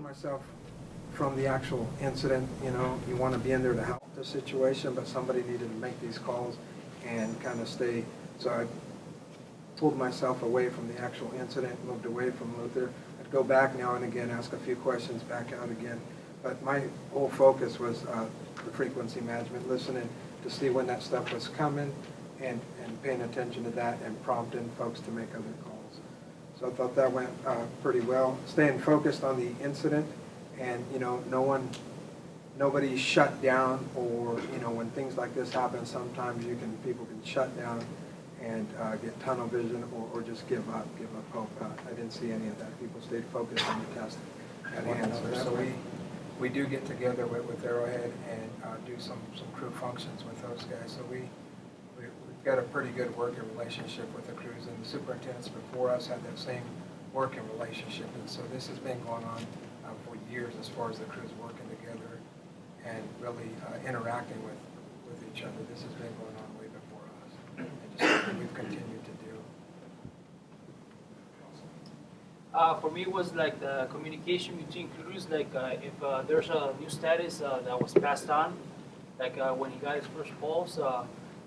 myself from the actual incident. You know, you want to be in there to help the situation, but somebody needed to make these calls and kind of stay. So I pulled myself away from the actual incident, moved away from Luther. I'd go back now and again, ask a few questions, back out again. But my whole focus was the frequency management, listening to see when that stuff was coming and paying attention to that and prompting folks to make other calls. So I thought that went pretty well. Staying focused on the incident, and you know, nobody shut down, or you know, when things like this happen, sometimes people can shut down and get tunnel vision or just give up hope. I didn't see any of that. People stayed focused on the task at hand. So we do get together with Arrowhead and do some crew functions with those guys. So we've got a pretty good working relationship with the crews, and the superintendents before us had that same working relationship. And so this has been going on for years as far as the crews working together and really interacting with each other. This has been going on way before us, and just something we've continued to do. For me, it was like the communication between crews. Like if there's a new status that was passed on, like when he got his first pulse,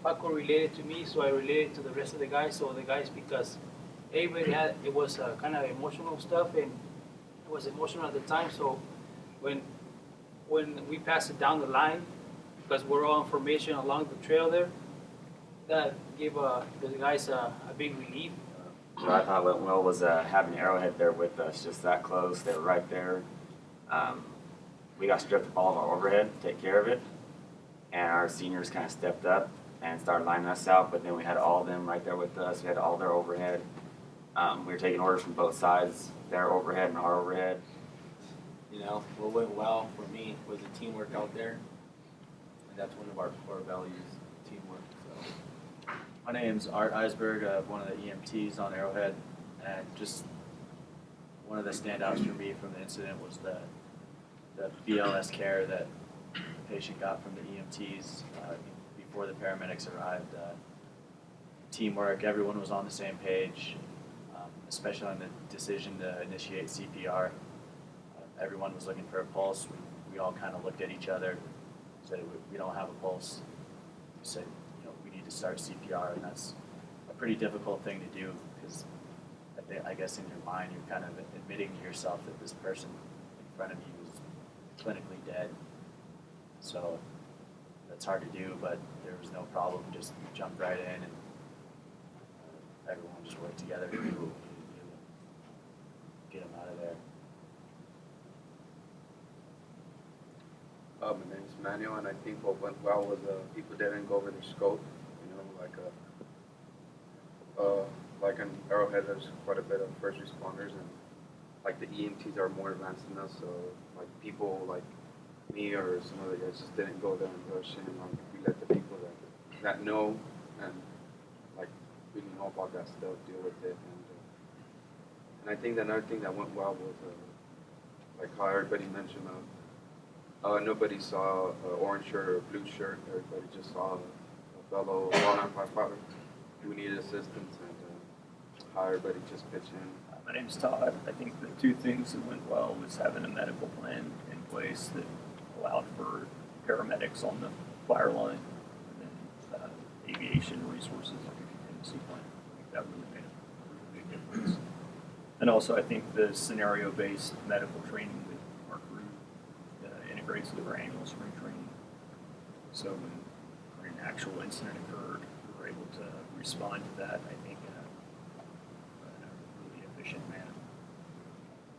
Paco related to me, so I related to the rest of the guys. So the guys, because everybody it was kind of emotional stuff, and it was emotional at the time. So when we passed it down the line, because we're all information along the trail there, that gave the guys a big relief. What I thought went well was having Arrowhead there with us, just that close. They were right there. We got stripped of all of our overhead to take care of it, and our seniors kind of stepped up and started lining us out, but then we had all of them right there with us. We had all their overhead. We were taking orders from both sides, their overhead and our overhead. You know, what went well for me was the teamwork out there. And that's one of our core values, teamwork. So, my name's Art Eisberg, one of the EMTs on Arrowhead, and just one of the standouts for me from the incident was the BLS care that the patient got from the EMTs before the paramedics arrived. Teamwork, everyone was on the same page, especially on the decision to initiate CPR. Everyone was looking for a pulse. We all kind of looked at each other, said we don't have a pulse. We said, you know, we need to start CPR, and that's a pretty difficult thing to do because I guess in your mind you're kind of admitting to yourself that this person in front of you is clinically dead. So that's hard to do, but there was no problem. Just jumped right in, and everyone just worked together to do what we needed to do and get him out of there. My name is Manuel, and I think what went well was people didn't go over their scope. You know, like in Arrowhead, there's quite a bit of first responders, and like the EMTs are more advanced than us. So like people like me or some other guys just didn't go there and rush in. Like we let the people that know and like really know about that stuff deal with it. And I think another thing that went well was like how everybody mentioned. Nobody saw an orange shirt or a blue shirt. Everybody just saw a fellow walnut firefighter who needed assistance, and how everybody just pitched in. My name's Todd. I think the two things that went well was having a medical plan in place that allowed for paramedics on the fire line, and then aviation resources like a contingency plan. I think that really made a big difference. And also, I think the scenario-based medical training that our crew integrates with our annual spring training. So when an actual incident occurred, we were able to respond to that, I think, in a really efficient manner.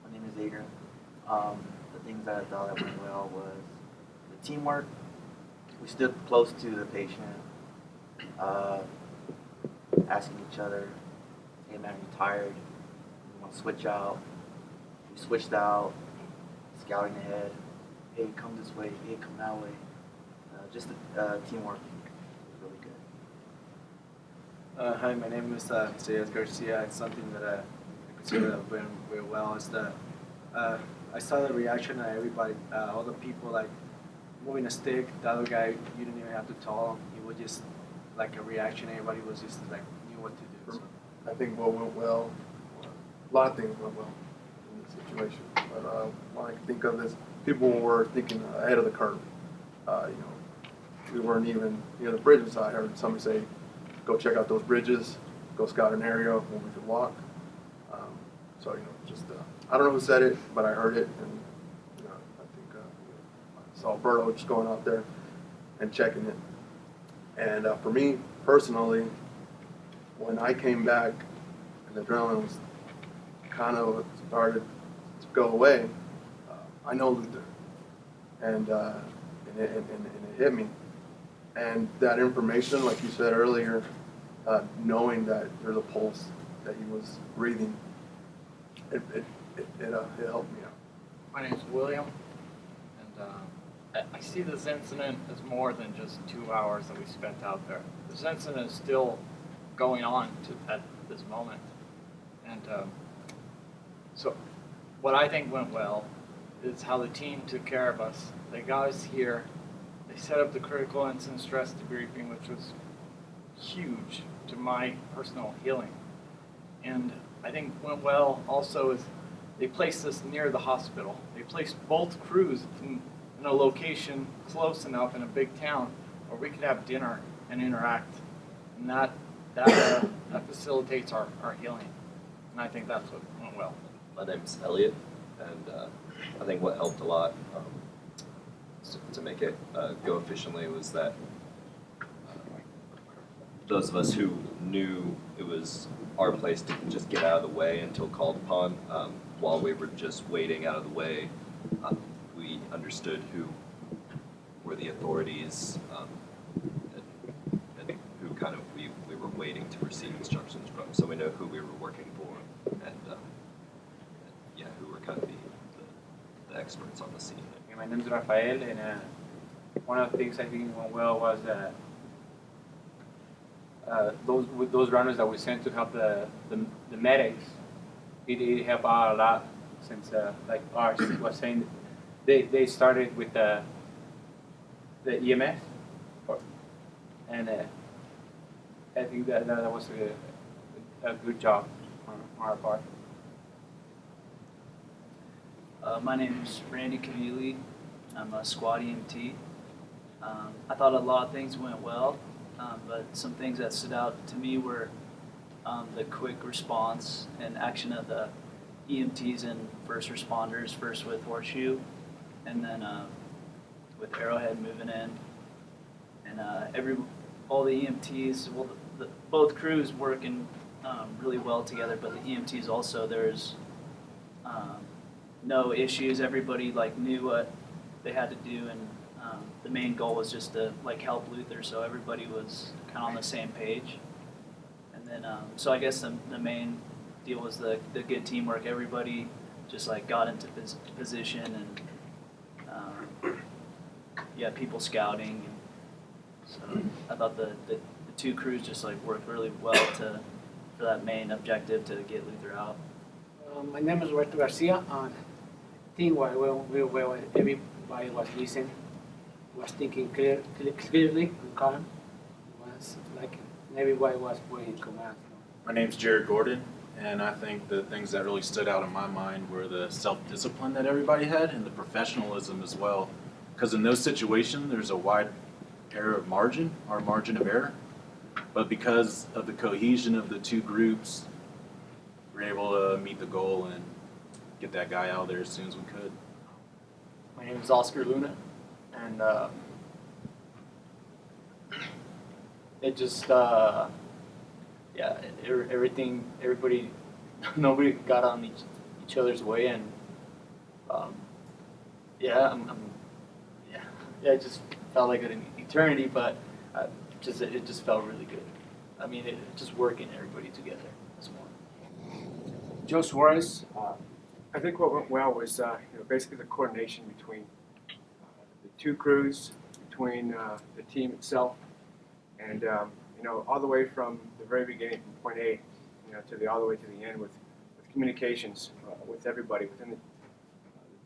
My name is Adrian. The things that I thought that went well was the teamwork. We stood close to the patient, asking each other, hey man, you tired? You want to switch out? We switched out, scouting ahead. Hey, come this way. Hey, come that way. Just teamwork was really good. Hi, my name is J.S. Garcia. It's something that I consider that went very well. Is that I saw the reaction of everybody, all the people like moving a stick. The other guy, you didn't even have to tell him. He would just like a reaction. Everybody was just like knew what to do. So. I think what went well, a lot of things went well in the situation. But what I can think of is people were thinking ahead of the curve. We weren't even near the bridges. I heard somebody say, go check out those bridges, go scout an area where we could walk. I don't know who said it, but I heard it, and I think I saw Berto just going out there and checking it. And for me personally, when I came back and the adrenaline was kind of started to go away, I know Luther, and it hit me. And that information, like you said earlier, knowing that there's a pulse, that he was breathing, it helped me out. My name's William, and I see this incident as more than just 2 hours that we spent out there. This incident is still going on at this moment. And so what I think went well is how the team took care of us. They got us here. They set up the critical incident stress debriefing, which was huge to my personal healing. And I think went well also is they placed us near the hospital. They placed both crews in a location close enough in a big town where we could have dinner and interact. And that facilitates our healing. And I think that's what went well. My name's Elliot, and I think what helped a lot to make it go efficiently was that those of us who knew it was our place to just get out of the way until called upon, while we were just waiting out of the way, we understood who were the authorities and who kind of we were waiting to receive instructions from. So we know who we were working for and who were kind of the experts on the scene. My name is Rafael, and one of the things I think went well was those runners that we sent to help the medics. It helped out a lot since, like Ars was saying, they started with the EMS, and I think that was a good job on our part. My name is Randy Cavili. I'm a squad EMT. I thought a lot of things went well, but some things that stood out to me were the quick response and action of the EMTs and first responders, first with Horseshoe, and then with Arrowhead moving in. And all the EMTs, well, both crews working really well together, but the EMTs also, there's no issues. Everybody knew what they had to do, and the main goal was just to help Luther, so everybody was kind of on the same page. And then so I guess the main deal was the good teamwork. Everybody just got into position, and people scouting. And so I thought the two crews just worked really well for that main objective to get Luther out. My name is Roberto Garcia. I think we well, everybody was listening, was thinking clearly and calm. Was and everybody was waiting commands. My name's Jared Gordon, and I think the things that really stood out in my mind were the self-discipline that everybody had and the professionalism as well. Because in those situations, there's a wide margin of error. But because of the cohesion of the two groups, we were able to meet the goal and get that guy out there as soon as we could. My name is Oscar Luna, and it just, everybody, nobody got on each other's way, and it just felt like an eternity, but it just felt really good. I mean, it just working everybody together this morning. Joe Suarez. I think what went well was basically the coordination between the two crews, between the team itself, and all the way from the very beginning, from point A, all the way to the end, with communications with everybody within the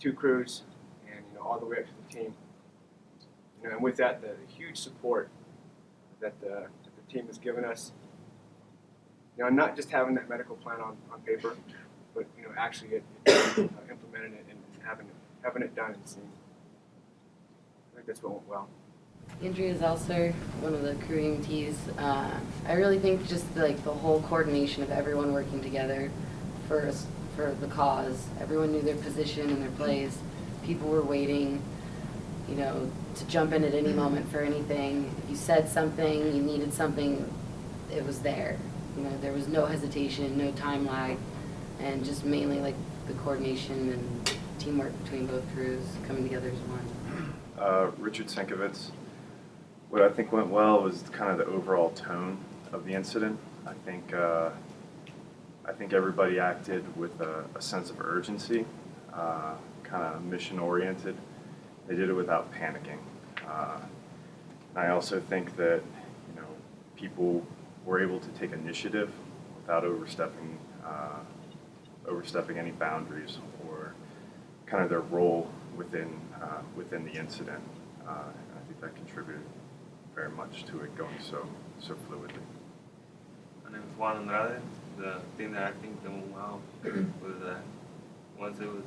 two crews, and all the way up to the team. And with that, the huge support that the team has given us. Not just having that medical plan on paper, but actually implementing it and having it done and seen. I think that's what went well. Andrea Zelser, one of the crew EMTs. I really think just like the whole coordination of everyone working together for the cause. Everyone knew their position and their place. People were waiting, to jump in at any moment for anything. If you said something, you needed something, it was there. There was no hesitation, no time lag, and just mainly like the coordination and teamwork between both crews coming together as one. Richard Sienkiewicz. What I think went well was kind of the overall tone of the incident. I think everybody acted with a sense of urgency, kind of mission-oriented. They did it without panicking. And I also think that people were able to take initiative without overstepping any boundaries or kind of their role within the incident. And I think that contributed very much to it going so fluidly. My name is Juan Andrade. The thing that I think that went well was that once it was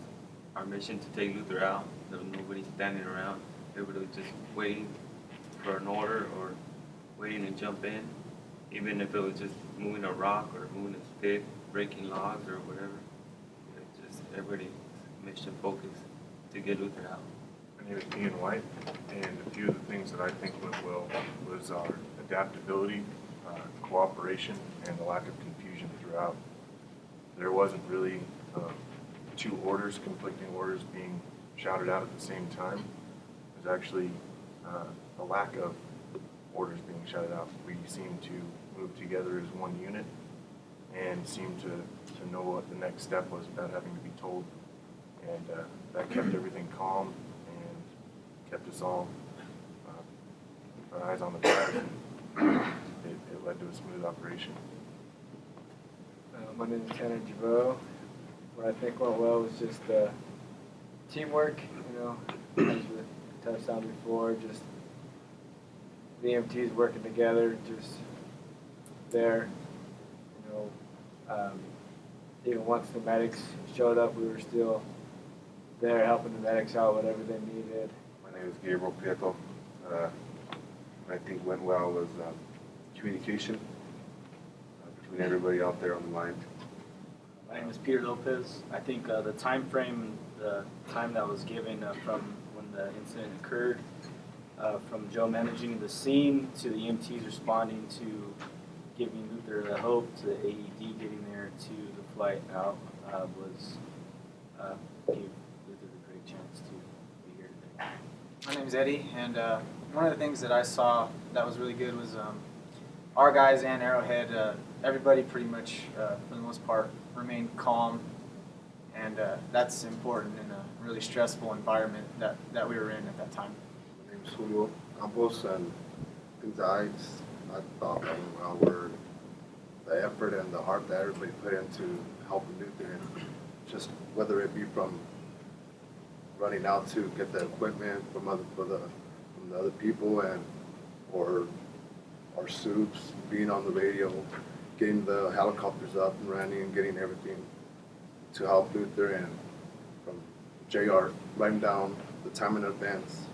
our mission to take Luther out, there was nobody standing around. Everybody was just waiting for an order or waiting to jump in, even if it was just moving a rock or moving a stick, breaking logs or whatever. Just everybody mission focused to get Luther out. My name is Ian White, and a few of the things that I think went well was our adaptability, cooperation, and the lack of confusion throughout. There wasn't really two orders, conflicting orders being shouted out at the same time. There's actually a lack of orders being shouted out. We seemed to move together as one unit and seemed to know what the next step was without having to be told. And that kept everything calm and kept us all our eyes on the prize. It led to a smooth operation. My name is Tanner Javot. What I think went well was just teamwork, as we touched on before, just the EMTs working together, just there, even once the medics showed up, we were still there helping the medics out, whatever they needed. My name is Gabriel Prieto. What I think went well was communication between everybody out there on the line. My name is Peter Lopez. I think the time frame, the time that was given from when the incident occurred, from Joe managing the scene to the EMTs responding to giving Luther the hope, to the AED getting there, to the flight out, gave Luther the great chance to be here today. My name's Eddie, and one of the things that I saw that was really good was our guys and Arrowhead, everybody pretty much, for the most part, remained calm, and that's important in a really stressful environment that we were in at that time. My name is Julio Campos, and things I thought that went well were the effort and the heart that everybody put into helping Luther, and just whether it be from running out to get the equipment from the other people, and or our soups, being on the radio, getting the helicopters up and running, and getting everything to help Luther, and from JR writing down the time in advance,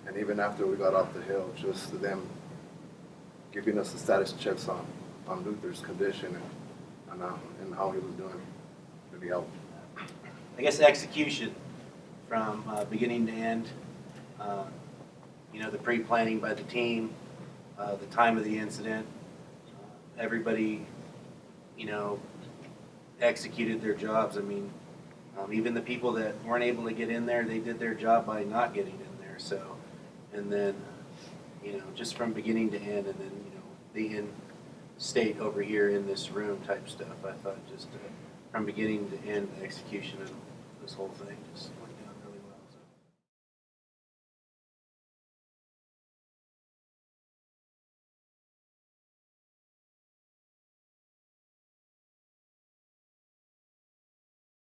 and even after we got off the hill, just them giving us the status checks on Luther's condition and how he was doing really helped. I guess execution from beginning to end. The pre-planning by the team, the time of the incident. Everybody, executed their jobs. I mean, even the people that weren't able to get in there, they did their job by not getting in there. So, and then, just from beginning to end, and then, the end state over here in this room type stuff. I thought just from beginning to end, the execution of this whole thing just went